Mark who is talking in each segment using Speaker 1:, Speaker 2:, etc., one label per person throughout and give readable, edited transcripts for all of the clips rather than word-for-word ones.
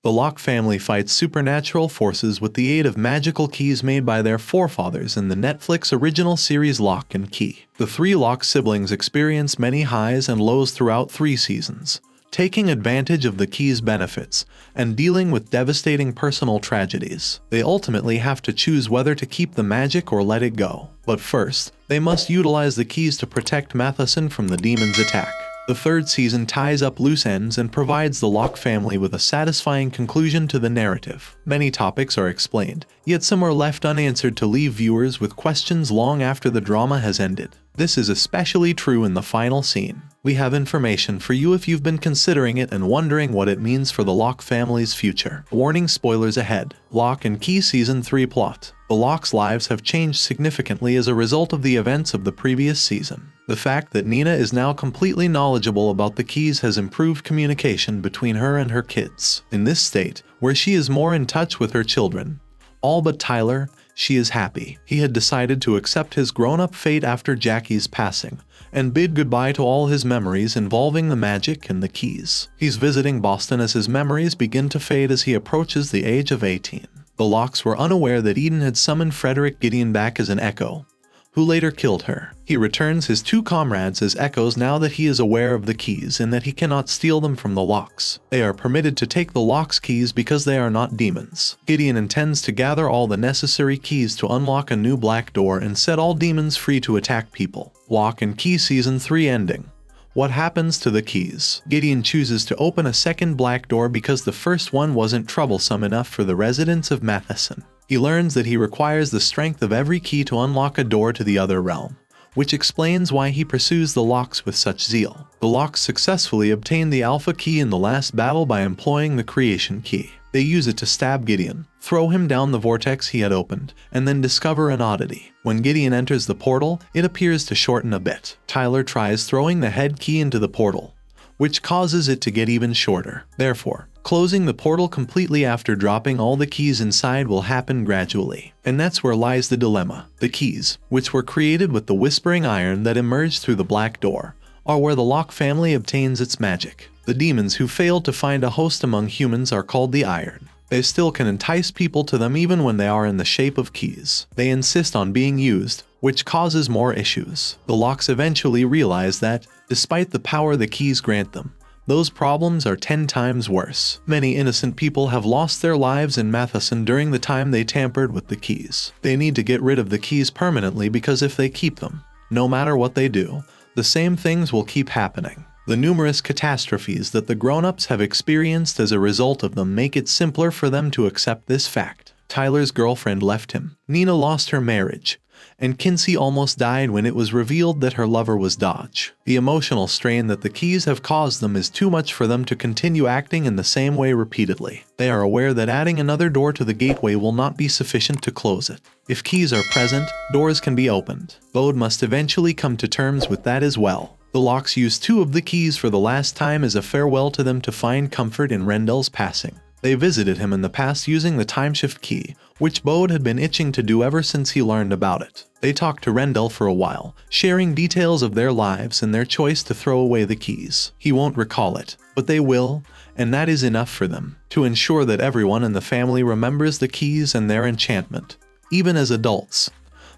Speaker 1: The Locke family fights supernatural forces with the aid of magical keys made by their forefathers in the Netflix original series Locke Key. The three Locke siblings experience many highs and lows throughout 3 seasons, taking advantage of the key's benefits and dealing with devastating personal tragedies. They ultimately have to choose whether to keep the magic or let it go. But first, they must utilize the keys to protect Matheson from the demon's attack. The 3rd season ties up loose ends and provides the Locke family with a satisfying conclusion to the narrative. Many topics are explained, yet some are left unanswered to leave viewers with questions long after the drama has ended. This is especially true in the final scene. We have information for you if you've been considering it and wondering what it means for the Locke family's future. Warning: spoilers ahead. Locke Key Season 3 plot. The Locke's lives have changed significantly as a result of the events of the previous season. The fact that Nina is now completely knowledgeable about the keys has improved communication between her and her kids. In this state, where she is more in touch with her children, all but Tyler, she is happy. He had decided to accept his grown-up fate after Jackie's passing, and bid goodbye to all his memories involving the magic and the keys. He's visiting Boston as his memories begin to fade as he approaches the age of 18. The Lockes were unaware that Eden had summoned Frederick Gideon back as an echo, who later killed her. He returns his 2 comrades as echoes now that he is aware of the keys and that he cannot steal them from the Lockes. They are permitted to take the Locke's keys because they are not demons. Gideon intends to gather all the necessary keys to unlock a new black door and set all demons free to attack people. Locke Key Season 3 ending. What happens to the keys? Gideon chooses to open a second black door because the first one wasn't troublesome enough for the residents of Matheson. He learns that he requires the strength of every key to unlock a door to the other realm, which explains why he pursues the Lockes with such zeal. The Lockes successfully obtain the Alpha Key in the last battle by employing the Creation Key. They use it to stab Gideon, throw him down the vortex he had opened, and then discover an oddity. When Gideon enters the portal, it appears to shorten a bit. Tyler tries throwing the head key into the portal, which causes it to get even shorter. Therefore, closing the portal completely after dropping all the keys inside will happen gradually. And that's where lies the dilemma. The keys, which were created with the whispering iron that emerged through the black door, are where the Locke family obtains its magic. The demons who failed to find a host among humans are called the Iron. They still can entice people to them even when they are in the shape of keys. They insist on being used, which causes more issues. The Lockes eventually realize that, despite the power the keys grant them, those problems are 10 times worse. Many innocent people have lost their lives in Matheson during the time they tampered with the keys. They need to get rid of the keys permanently because if they keep them, no matter what they do, the same things will keep happening. The numerous catastrophes that the grown-ups have experienced as a result of them make it simpler for them to accept this fact. Tyler's girlfriend left him, Nina lost her marriage, and Kinsey almost died when it was revealed that her lover was Dodge. The emotional strain that the keys have caused them is too much for them to continue acting in the same way repeatedly. They are aware that adding another door to the gateway will not be sufficient to close it. If keys are present, doors can be opened. Bode must eventually come to terms with that as well. The Lockes use 2 of the keys for the last time as a farewell to them to find comfort in Rendell's passing. They visited him in the past using the timeshift key, which Bode had been itching to do ever since he learned about it. They talked to Rendell for a while, sharing details of their lives and their choice to throw away the keys. He won't recall it, but they will, and that is enough for them, to ensure that everyone in the family remembers the keys and their enchantment, even as adults.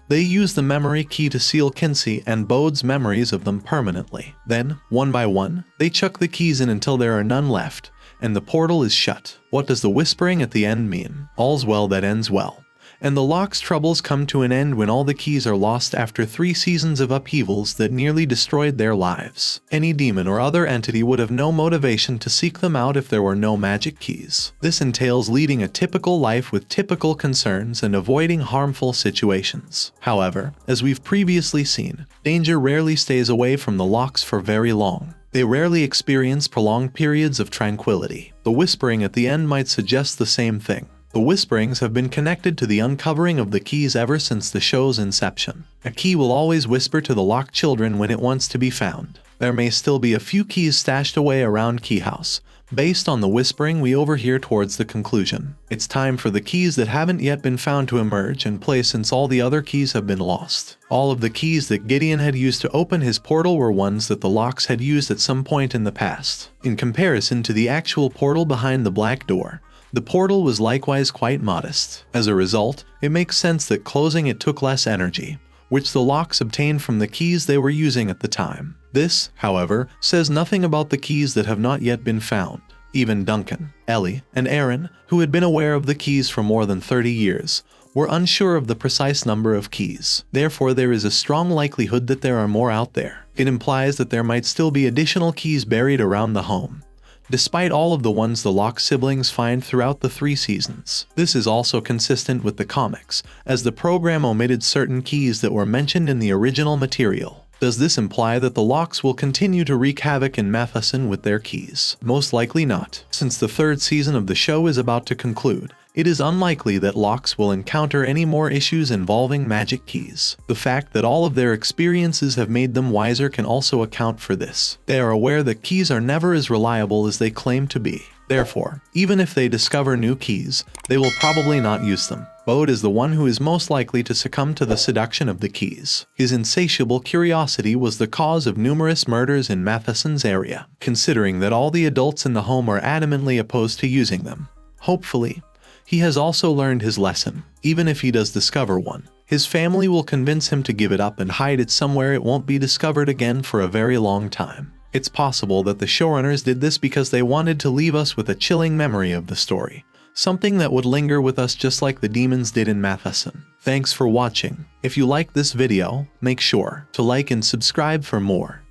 Speaker 1: They use the memory key to seal Kinsey and Bode's memories of them permanently. Then, one by one, they chuck the keys in until there are none left, and the portal is shut. What does the whispering at the end mean? All's well that ends well. And the Locke's troubles come to an end when all the keys are lost after 3 seasons of upheavals that nearly destroyed their lives. Any demon or other entity would have no motivation to seek them out if there were no magic keys. This entails leading a typical life with typical concerns and avoiding harmful situations. However, as we've previously seen, danger rarely stays away from the Locke's for very long. They rarely experience prolonged periods of tranquility. The whispering at the end might suggest the same thing. The whisperings have been connected to the uncovering of the keys ever since the show's inception. A key will always whisper to the Locke children when it wants to be found. there may still be a few keys stashed away around Key House. Based on the whispering we overhear towards the conclusion, it's time for the keys that haven't yet been found to emerge and play since all the other keys have been lost. All of the keys that Gideon had used to open his portal were ones that the Locks had used at some point in the past. In comparison to the actual portal behind the black door, the portal was likewise quite modest. As a result, it makes sense that closing it took less energy, which the Locks obtained from the keys they were using at the time. This, however, says nothing about the keys that have not yet been found. Even Duncan, Ellie, and Aaron, who had been aware of the keys for more than 30 years, were unsure of the precise number of keys. Therefore, there is a strong likelihood that there are more out there. It implies that there might still be additional keys buried around the home, despite all of the ones the Locke siblings find throughout the 3 seasons. This is also consistent with the comics, as the program omitted certain keys that were mentioned in the original material. Does this imply that the Locks will continue to wreak havoc in Matheson with their keys? Most likely not. Since the 3rd season of the show is about to conclude, it is unlikely that Locks will encounter any more issues involving magic keys. The fact that all of their experiences have made them wiser can also account for this. They are aware that keys are never as reliable as they claim to be. Therefore, even if they discover new keys, they will probably not use them. Bode is the one who is most likely to succumb to the seduction of the keys. His insatiable curiosity was the cause of numerous murders in Matheson's area, considering that all the adults in the home are adamantly opposed to using them. Hopefully, he has also learned his lesson. Even if he does discover one, his family will convince him to give it up and hide it somewhere it won't be discovered again for a very long time. It's possible that the showrunners did this because they wanted to leave us with a chilling memory of the story, something that would linger with us just like the demons did in Matheson. Thanks for watching. If you liked this video, make sure to like and subscribe for more.